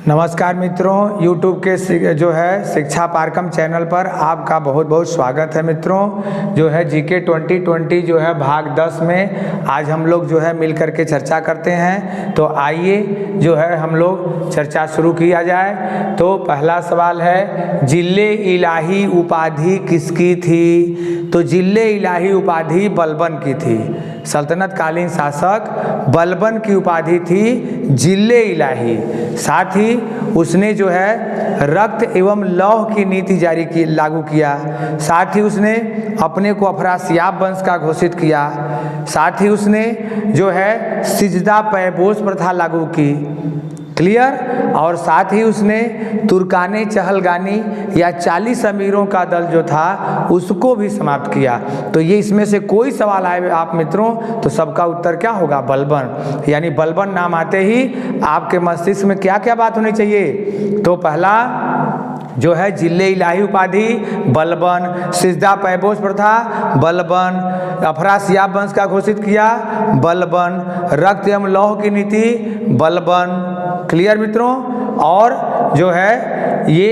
नमस्कार मित्रों, YouTube के जो है शिक्षा पारकम चैनल पर आपका बहुत बहुत स्वागत है। मित्रों जो है GK 2020 जो है भाग 10 में आज हम लोग जो है मिल करके चर्चा करते हैं। तो आइए जो है हम लोग चर्चा शुरू किया जाए। तो पहला सवाल है, जिले इलाही उपाधि किसकी थी? तो जिले इलाही उपाधि बलबन की थी। सल्तनत कालीन शासक बलबन की उपाधि थी जिले इलाही। साथ ही उसने जो है रक्त एवं लौह की नीति लागू किया। साथ ही उसने अपने को अफरासियाब वंश का घोषित किया। साथ ही उसने जो है सिजदा पैबोस प्रथा लागू की। क्लियर। और साथ ही उसने तुर्काने चहलगानी या 40 अमीरों का दल जो था उसको भी समाप्त किया। तो ये इसमें से कोई सवाल आए आप मित्रों तो सबका उत्तर क्या होगा? बलबन। यानी बलबन नाम आते ही आपके मस्तिष्क में क्या क्या बात होनी चाहिए? तो पहला जो है जिले इलाही उपाधि बलबन, सिजदा पैबोस प्रथा बलबन, अफरासियाब वंश का घोषित किया बलबन, रक्त एवं लौह की नीति बलबन। क्लियर मित्रों। और जो है ये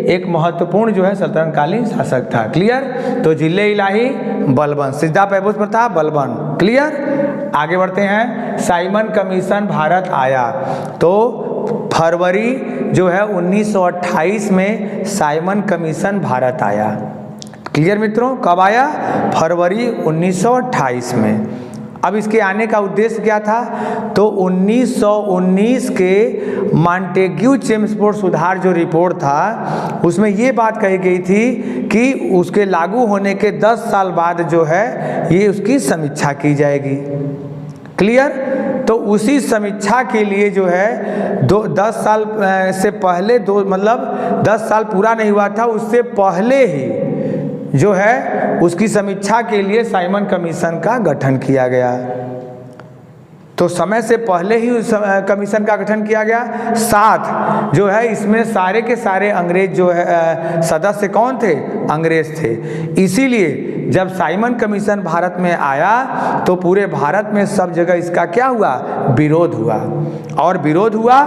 एक महत्वपूर्ण जो है सल्तनतकालीन शासक था। क्लियर। तो जिले इलाही बलबन, सिजदा पैबोस प्रथा बलबन। क्लियर। आगे बढ़ते हैं। साइमन कमीशन भारत आया। तो फरवरी जो है 1928 में साइमन कमीशन भारत आया। क्लियर मित्रों। कब आया? फरवरी 1928 में। अब इसके आने का उद्देश्य क्या था? तो 1919 के मॉन्टेग्यू चेम्सफोर्ड सुधार जो रिपोर्ट था उसमें ये बात कही गई थी कि उसके लागू होने के 10 साल बाद जो है ये उसकी समीक्षा की जाएगी। क्लियर। तो उसी समीक्षा के लिए जो है 10 साल से पहले 10 साल पूरा नहीं हुआ था, उससे पहले ही जो है उसकी समीक्षा के लिए साइमन कमीशन का गठन किया गया। तो समय से पहले ही उस कमीशन का गठन किया गया। साथ जो है इसमें सारे के सारे अंग्रेज जो है सदस्य कौन थे? अंग्रेज थे। इसीलिए जब साइमन कमीशन भारत में आया तो पूरे भारत में सब जगह इसका क्या हुआ? विरोध हुआ। और विरोध हुआ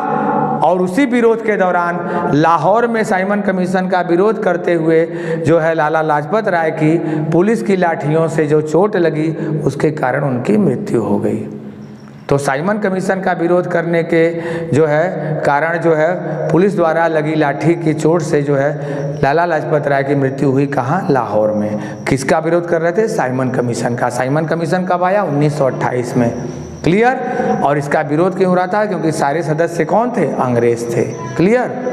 और उसी विरोध के दौरान लाहौर में साइमन कमीशन का विरोध करते हुए जो है लाला लाजपत राय की पुलिस की लाठियों से जो चोट लगी उसके कारण उनकी मृत्यु हो गई। तो साइमन कमीशन का विरोध करने के जो है कारण जो है पुलिस द्वारा लगी लाठी की चोट से जो है लाला लाजपत राय की मृत्यु हुई। कहाँ? लाहौर में। किसका विरोध कर रहे थे? साइमन कमीशन का। साइमन कमीशन कब आया? 1928 में। क्लियर। और इसका विरोध क्यों हो रहा था? क्योंकि सारे सदस्य कौन थे? अंग्रेज थे। क्लियर।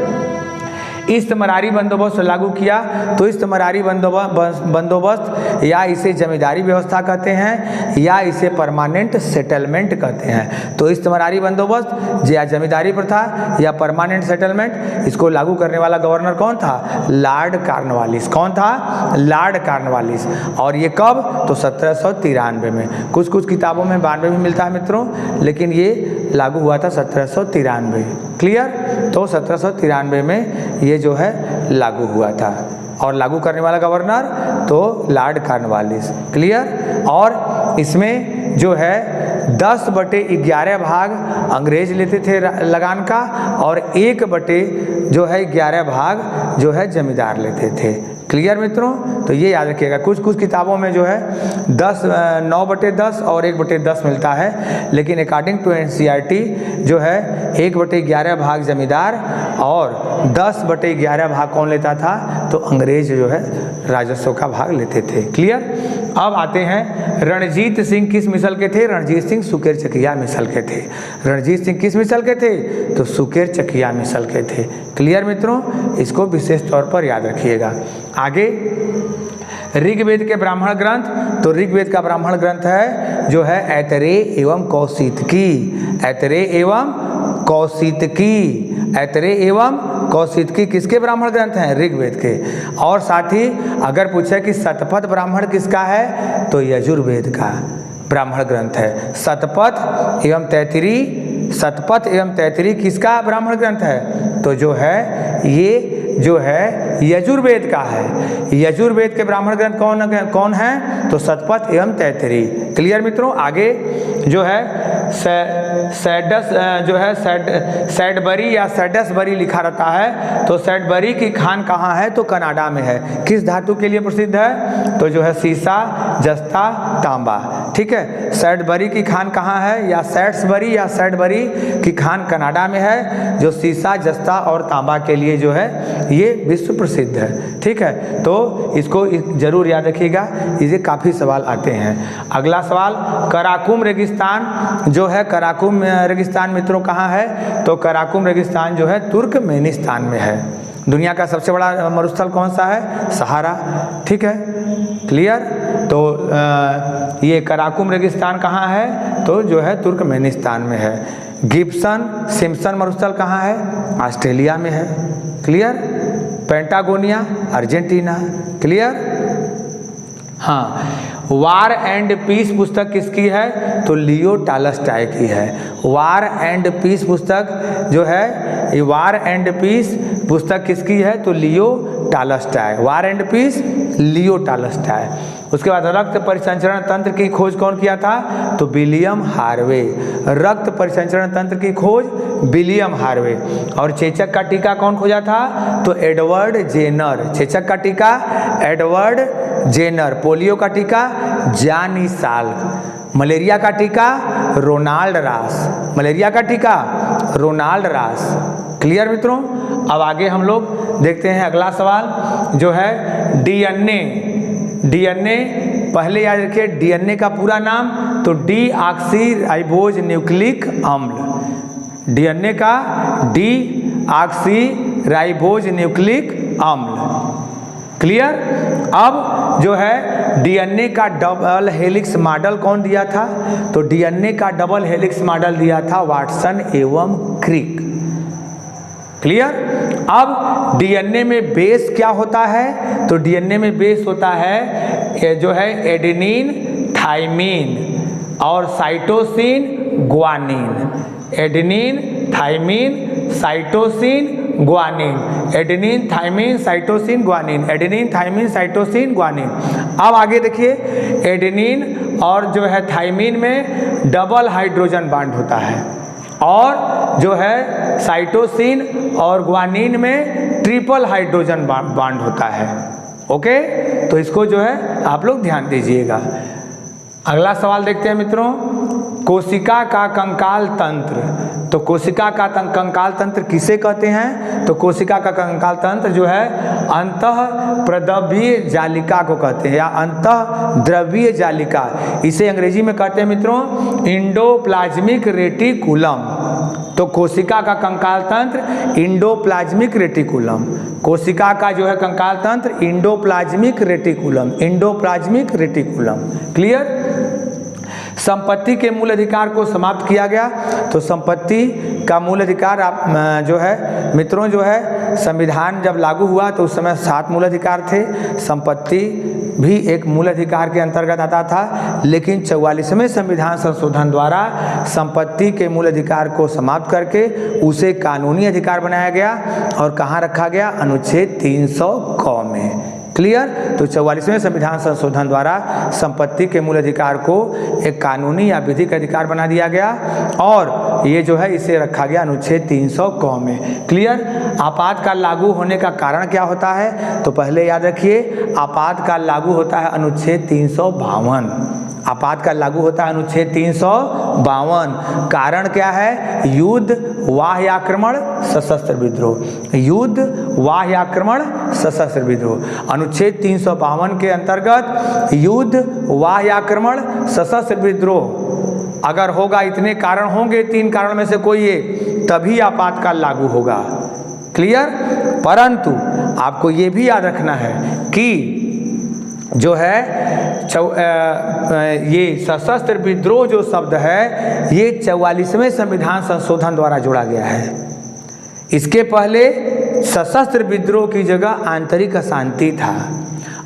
इस्तमरारी बंदोबस्त लागू किया। तो इस्तमरारी बंदोबस्त या इसे जमींदारी व्यवस्था कहते हैं या इसे परमानेंट सेटलमेंट कहते हैं। तो इस्तमरारी बंदोबस्त या जमींदारी प्रथा या परमानेंट सेटलमेंट, इसको लागू करने वाला गवर्नर कौन था? Lord Cornwallis. कौन था? Lord Cornwallis. और ये कब? तो 1793 में। कुछ कुछ किताबों में 92 में मिलता है मित्रों, लेकिन ये लागू हुआ था 1793। क्लियर। तो 1793 में ये जो है लागू हुआ था। और लागू करने वाला गवर्नर तो लॉर्ड कॉर्नवालिस। क्लियर। और इसमें जो है 10/11 भाग अंग्रेज लेते थे लगान का और 1/11 भाग जो है जमींदार लेते थे। क्लियर मित्रों। तो ये याद रखिएगा। कुछ कुछ किताबों में जो है 9/10 और 1/10 मिलता है, लेकिन अकॉर्डिंग टू NCERT जो है 1/11 भाग जमींदार और 10/11 भाग कौन लेता था? तो अंग्रेज जो है राजस्व का भाग लेते थे। क्लियर। अब आते हैं, रणजीत सिंह किस मिसल के थे? रणजीत सिंह सुकेर चकिया मिसल के थे। रणजीत सिंह किस मिसल के थे? तो सुकेर चकिया मिसल के थे। क्लियर मित्रों। इसको विशेष तौर पर याद रखिएगा। आगे ऋग्वेद के ब्राह्मण ग्रंथ। तो ऋग्वेद का ब्राह्मण ग्रंथ है जो है ऐतरेय एवं कौशितकी। ऐतरेय एवं कौशितकी। ऐतरेय एवं कौशितकी किसके ब्राह्मण ग्रंथ हैं? ऋग्वेद के। और साथ ही अगर पूछे कि शतपथ ब्राह्मण किसका है? तो यजुर्वेद का ब्राह्मण ग्रंथ है। शतपथ एवं तैतरी किसका ब्राह्मण ग्रंथ है? तो जो है ये जो है यजुर्वेद का है। यजुर्वेद के ब्राह्मण ग्रंथ कौन है? तो शतपथ एवं तैतरी। क्लियर मित्रों। आगे जो है सैडबरी या सैडसबरी लिखा रहता है, तो सैडबरी की खान कहाँ है, तो कनाडा में है। किस धातु के लिए प्रसिद्ध है, तो जो है सीसा, जस्ता, तांबा। ठीक है, सैडबरी की खान कहाँ है, या सैड्सबरी या सैडबरी की खान कनाडा में है, जो सीसा, जस्ता और तांबा के लिए जो है ये विश्व प्रसिद्ध है। ठीक है, तो इसको जरूर याद रखिएगा, इसे काफ़ी सवाल आते हैं। अगला सवाल, कराकुम रेगिस्तान जो है, कराकुम रेगिस्तान मित्रों कहाँ है, तो कराकुम रेगिस्तान जो है तुर्कमेनिस्तान में है। दुनिया का सबसे बड़ा मरुस्थल कौन सा है, सहारा। ठीक है, क्लियर। तो ये कराकुम रेगिस्तान कहाँ है, तो जो है तुर्कमेनिस्तान में है। गिब्सन सिम्पसन मरुस्थल कहाँ है, ऑस्ट्रेलिया में है। क्लियर। पेंटागोनिया, अर्जेंटीना। क्लियर। हाँ, वार एंड पीस पुस्तक किसकी है, तो लियो टॉल्स्टॉय की है। वार एंड पीस पुस्तक जो है, ये वार एंड पीस पुस्तक किसकी है, तो Leo Tolstoy. War and Peace, Leo Tolstoy. उसके बाद रक्त परिसंचरण तंत्र की खोज कौन किया था, तो विलियम हार्वे। रक्त परिसंचरण तंत्र की खोज विलियम हार्वे। और चेचक का टीका कौन खोजा था, तो एडवर्ड जेनर। चेचक का टीका एडवर्ड जेनर। पोलियो का टीका जानी साल्क। मलेरिया का टीका रोनाल्ड रास। मलेरिया का टीका रोनाल्ड रास। क्लियर मित्रों। अब आगे हम लोग देखते हैं अगला सवाल जो है डीएनए। डीएनए पहले याद रखिए, डीएनए का पूरा नाम तो डीऑक्सी राइबोज न्यूक्लिक अम्ल। डीएनए का डीऑक्सी राइबोज न्यूक्लिक अम्ल। क्लियर। अब जो है डीएनए का डबल हेलिक्स मॉडल कौन दिया था, तो डीएनए का डबल हेलिक्स मॉडल दिया था वाटसन एवं क्रिक। क्लियर। अब डीएनए में बेस क्या होता है, तो डीएनए में बेस होता है जो है एडेनिन, थाइमिन और cytosine, guanine. Adenine, thymine, cytosine, guanine. Adenine, thymine, cytosine, guanine. Adenine, thymine, cytosine, guanine. अब आगे देखिए, एडेनिन और जो है थाइमिन में डबल हाइड्रोजन बॉन्ड होता है, और जो है साइटोसिन और ग्वानिन में ट्रिपल हाइड्रोजन बॉन्ड होता है। ओके, तो इसको जो है आप लोग ध्यान दीजिएगा। अगला सवाल देखते हैं मित्रों, कोशिका का कंकाल तंत्र। तो कोशिका का कंकाल तंत्र किसे कहते हैं, तो कोशिका का कंकाल तंत्र जो है अंतः प्रद्रव्यीय जालिका को कहते हैं, या अंतः द्रव्यीय जालिका। इसे अंग्रेजी में कहते हैं मित्रों इंडोप्लाज्मिक रेटिकुलम। तो कोशिका का कंकाल तंत्र इंडोप्लाज्मिक रेटिकुलम। कोशिका का जो है कंकाल तंत्र endoplasmic reticulum. Endoplasmic reticulum. Clear. संपत्ति के मूल अधिकार को समाप्त किया गया। तो संपत्ति का मूल अधिकार आप जो है मित्रों जो है संविधान जब लागू हुआ तो उस समय 7 मूल अधिकार थे। संपत्ति भी एक मूल अधिकार के अंतर्गत आता था, लेकिन 44वें संविधान संशोधन द्वारा संपत्ति के मूल अधिकार को समाप्त करके उसे कानूनी अधिकार बनाया गया और कहाँ रखा गया, अनुच्छेद 300 क में। क्लियर। तो 44वें संविधान संशोधन द्वारा संपत्ति के मूल अधिकार को एक कानूनी या विधिक अधिकार बना दिया गया और ये जो है इसे रखा गया अनुच्छेद 300 क में। क्लियर। आपातकाल लागू होने का कारण क्या होता है, तो पहले याद रखिए आपातकाल लागू होता है अनुच्छेद 352। आपातकाल लागू होता है अनुच्छेद 352। कारण क्या है, युद्ध, बाह्य आक्रमण, सशस्त्र विद्रोह। युद्ध, बाह्य आक्रमण, सशस्त्र विद्रोह। अनुच्छेद 352 के अंतर्गत युद्ध, बाह्य आक्रमण, सशस्त्र विद्रोह अगर होगा, इतने कारण होंगे, 3 कारण में से कोई एक, तभी आपातकाल लागू होगा। क्लियर। परंतु आपको ये भी याद रखना है कि जो है ये सशस्त्र विद्रोह जो शब्द है ये 44वें संविधान संशोधन द्वारा जोड़ा गया है। इसके पहले सशस्त्र विद्रोह की जगह आंतरिक अशांति था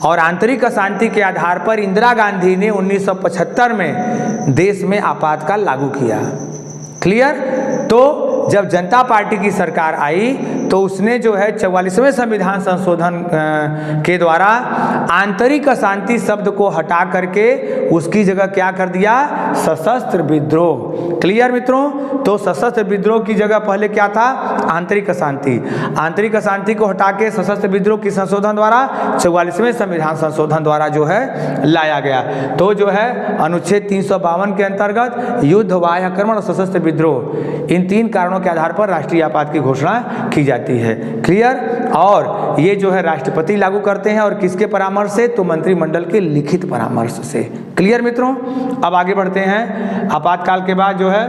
और आंतरिक अशांति के आधार पर इंदिरा गांधी ने 1975 में देश में आपातकाल लागू किया। क्लियर। तो जब जनता पार्टी की सरकार आई तो उसने जो है 44वें संविधान संशोधन के द्वारा आंतरिक अशांति शब्द को हटा करके उसकी जगह क्या कर दिया, सशस्त्र विद्रोह। क्लियर मित्रों, तो सशस्त्र विद्रोह की जगह पहले क्या था, आंतरिक अशांति। आंतरिक अशांति को हटा के सशस्त्र विद्रोह की संशोधन द्वारा 44वें संविधान संशोधन द्वारा जो है लाया गया। तो जो है अनुच्छेद 352 के अंतर्गत युद्ध, वाह्य आक्रमण और सशस्त्र विद्रोह, इन 3 कारणों के आधार पर राष्ट्रीय आपात की घोषणा की जाती है। क्लियर, और ये जो है राष्ट्रपति लागू करते हैं, और किसके परामर्श से, तो मंत्रिमंडल के लिखित परामर्श से। क्लियर मित्रों, अब आगे बढ़ते हैं। आपातकाल के बाद जो है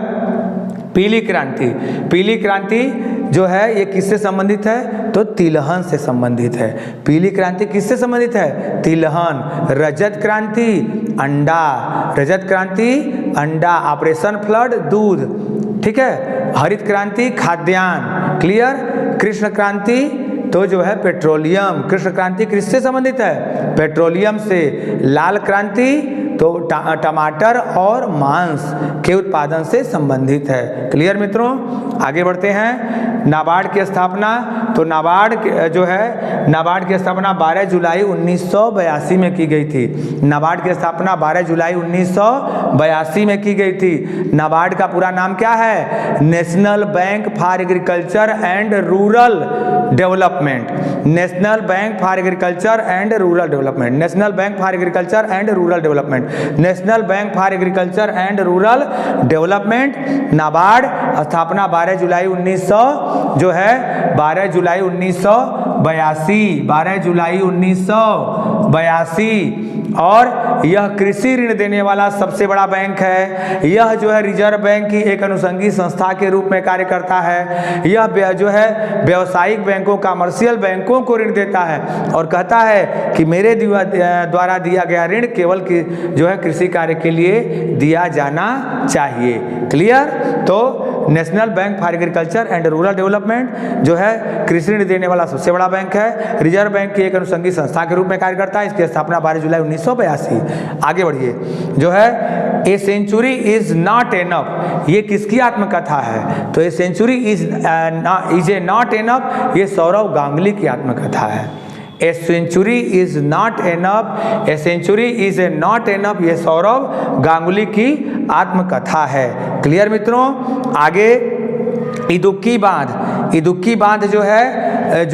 पीली क्रांति। पीली क्रांति जो है ये किससे संबंधित है, तो तिलहन से संबंधित है। पीली क्रांति किससे संबंधित है, तिलहन। रजत क्रांति अंडा, रजत क्रांति अंडा, ऑपरेशन फ्लड दूध, ठीक है। हरित क्रांति खाद्यान्न। क्लियर। कृष्ण क्रांति तो जो है पेट्रोलियम। कृष्ण क्रांति किससे संबंधित है, पेट्रोलियम से। लाल क्रांति तो टमाटर और मांस के उत्पादन से संबंधित है। क्लियर मित्रों, आगे बढ़ते हैं। नाबार्ड की स्थापना, तो नाबार्ड जो है, नाबार्ड की स्थापना 12 जुलाई 1982 में की गई थी। नाबार्ड की स्थापना 12 जुलाई 1982 में की गई थी। नाबार्ड का पूरा नाम क्या है, national bank for agriculture and rural development. National bank for agriculture and rural development. National bank for agriculture and rural development. National bank for agriculture and rural development, NABARD, स्थापना 12 जुलाई 1982, और यह कृषि ऋण देने वाला सबसे बड़ा बैंक है। यह जो है रिजर्व बैंक की एक अनुषंगी संस्था के रूप में कार्य करता है। यह जो है व्यावसायिक बैंकों, कमर्शियल बैंकों को ऋण देता है और कहता है कि मेरे द्वारा दिया गया ऋण केवल जो है कृषि कार्य के लिए दिया जाना चाहिए। क्लियर, तो national bank for agriculture and rural development जो है कृषि ऋण देने वाला सबसे बड़ा बैंक है। रिजर्व बैंक की एक अनुषंगी संस्था के रूप में कार्य करता है। इसकी स्थापना 12 जुलाई 1982। आगे बढ़िए, जो है a century is not enough, ये किसकी आत्मकथा है, तो a century is a not enough, ये सौरव गांगुली की आत्मकथा है। A century is not enough, a century is a not enough, ये सौरव गांगुली की आत्मकथा है। क्लियर मित्रों, आगे इदुक्की बांध। इदुक्की बांध जो है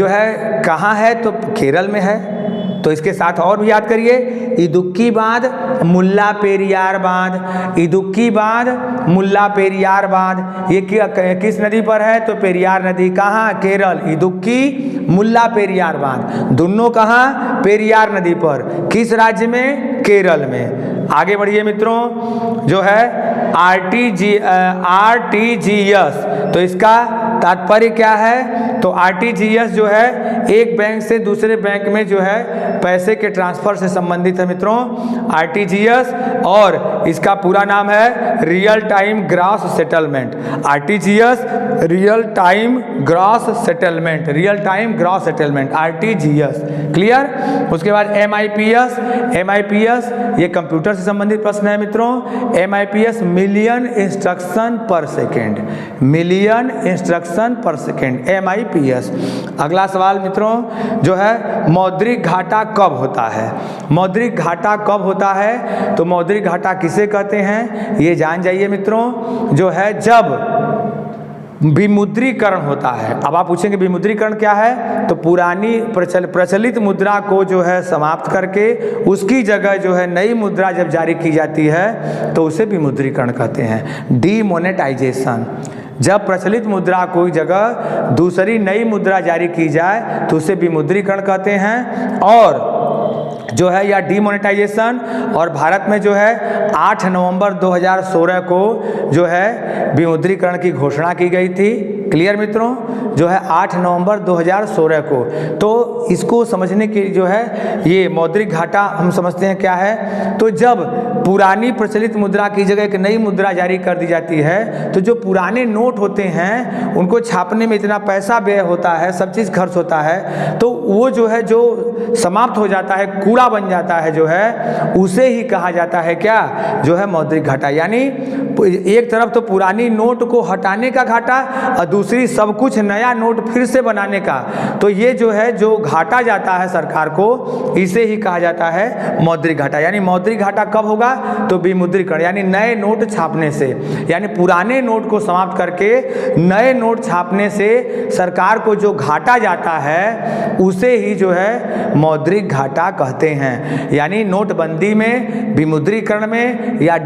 कहाँ है, तो केरल में है। तो इसके साथ और भी याद करिए, इदुक्की बांध, मुल्ला पेरियार बांध। इदुक्की बांध, मुल्ला पेरियार बांध, ये किस नदी पर है, तो पेरियार नदी। कहाँ, केरल। इदुक्की, मुल्ला पेरियार बांध, दोनों कहाँ, पेरियार नदी पर। किस राज्य में, केरल में। आगे बढ़िए मित्रों, जो है आरटीजीएस, तो इसका तात्पर्य क्या है, तो आरटीजीएस जो है एक बैंक से दूसरे बैंक में जो है पैसे के ट्रांसफर से संबंधित है मित्रों, आरटीजीएस। और इसका पूरा नाम है real time gross settlement. RTGS, real time gross settlement, real time gross settlement, RTGS. Clear. उसके बाद एमआईपीएस। एमआईपीएस ये कंप्यूटर से संबंधित प्रश्न है मित्रों। एमआईपीएस मिलियन इंस्ट्रक्शन पर सेकेंड, मिलियन इंस्ट्रक्शन पर सेकेंड, एमआईपीएस। अगला सवाल मित्रों, जो है मौद्रिक घाटा कब होता है। मौद्रिक घाटा कब होता है, तो मौद्रिक घाटा किसे कहते हैं, ये जान जाइए मित्रों। जो है जब विमुद्रीकरण होता है। अब आप पूछेंगे विमुद्रीकरण क्या है, तो पुरानी प्रचलित मुद्रा को जो है समाप्त करके उसकी जगह जो है नई मुद्रा जब जारी की जाती है तो उसे विमुद्रीकरण कहते हैं, डीमोनेटाइजेशन। जब प्रचलित मुद्रा को जगह दूसरी नई मुद्रा जारी की जाए तो उसे विमुद्रीकरण कहते हैं, और जो है या डीमोनेटाइजेशन। और भारत में जो है 8 नवंबर 2016 को जो है विमुद्रीकरण की घोषणा की गई थी। क्लियर मित्रों, जो है 8 नवंबर 2016 को। तो इसको समझने की जो है ये मौद्रिक घाटा हम समझते हैं क्या है, तो जब पुरानी प्रचलित मुद्रा की जगह एक नई मुद्रा जारी कर दी जाती है तो जो पुराने नोट होते हैं उनको छापने में इतना पैसा व्यय होता है, सब चीज़ खर्च होता है, तो वो जो है जो समाप्त हो जाता है, कूड़ा मुद्दा बन जाता है जो है, उसे ही कहा जाता है क्या, जो है मौद्रिक घाटा। यानी एक तरफ तो पुरानी नोट को हटाने का घाटा और दूसरी सब कुछ नया नोट फिर से बनाने का, तो ये जो है जो घाटा जाता है सरकार को, इसे ही कहा जाता है मौद्रिक घाटा। यानी मौद्रिक घाटा कब होगा, तो विमुद्रीकरण यानी नए नोट छापने से, यानी पुराने नोट को समाप्त करके नए नोट छापने से सरकार को जो घाटा जाता है उसे ही जो है मौद्रिक घाटा कहते हैं। यानी नोटबंदी में, विमुद्रीकरण में या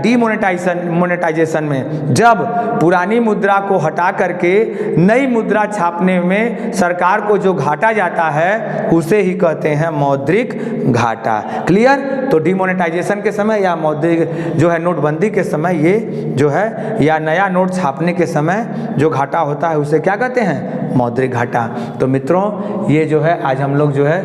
मोनेटाइजेशन में जब पुरानी मुद्रा को हटा करके नई मुद्रा छापने में सरकार को जो घाटा जाता है उसे ही कहते हैं मौद्रिक घाटा। क्लियर? तो डिमोनेटाइजेशन के समय या मौद्रिक जो है नोटबंदी के समय ये जो है, या नया नोट छापने के समय जो घाटा होता है उसे क्या कहते हैं, मौद्रिक घाटा। तो मित्रों ये जो है आज हम लोग जो है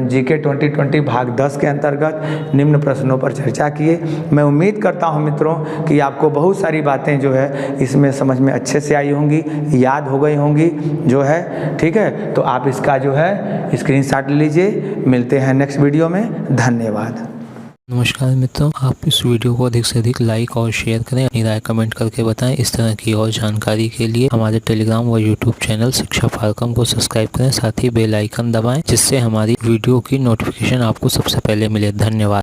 जीके 2020 भाग 10 के अंतर्गत निम्न प्रश्नों पर चर्चा किए। मैं उम्मीद करता हूं मित्रों कि आपको बहुत सारी बातें जो है इसमें समझ में अच्छे से आई होंगी, याद हो गई होंगी जो है। ठीक है, तो आप इसका जो है स्क्रीनशॉट लीजिए। मिलते हैं नेक्स्ट वीडियो में। धन्यवाद। नमस्कार मित्रों, आप इस वीडियो को अधिक से अधिक लाइक और शेयर करें, अपनी राय कमेंट करके बताएं। इस तरह की और जानकारी के लिए हमारे टेलीग्राम व यूट्यूब चैनल शिक्षा फारकम को सब्सक्राइब करें, साथ ही बेल आइकन दबाएं जिससे हमारी वीडियो की नोटिफिकेशन आपको सबसे पहले मिले। धन्यवाद।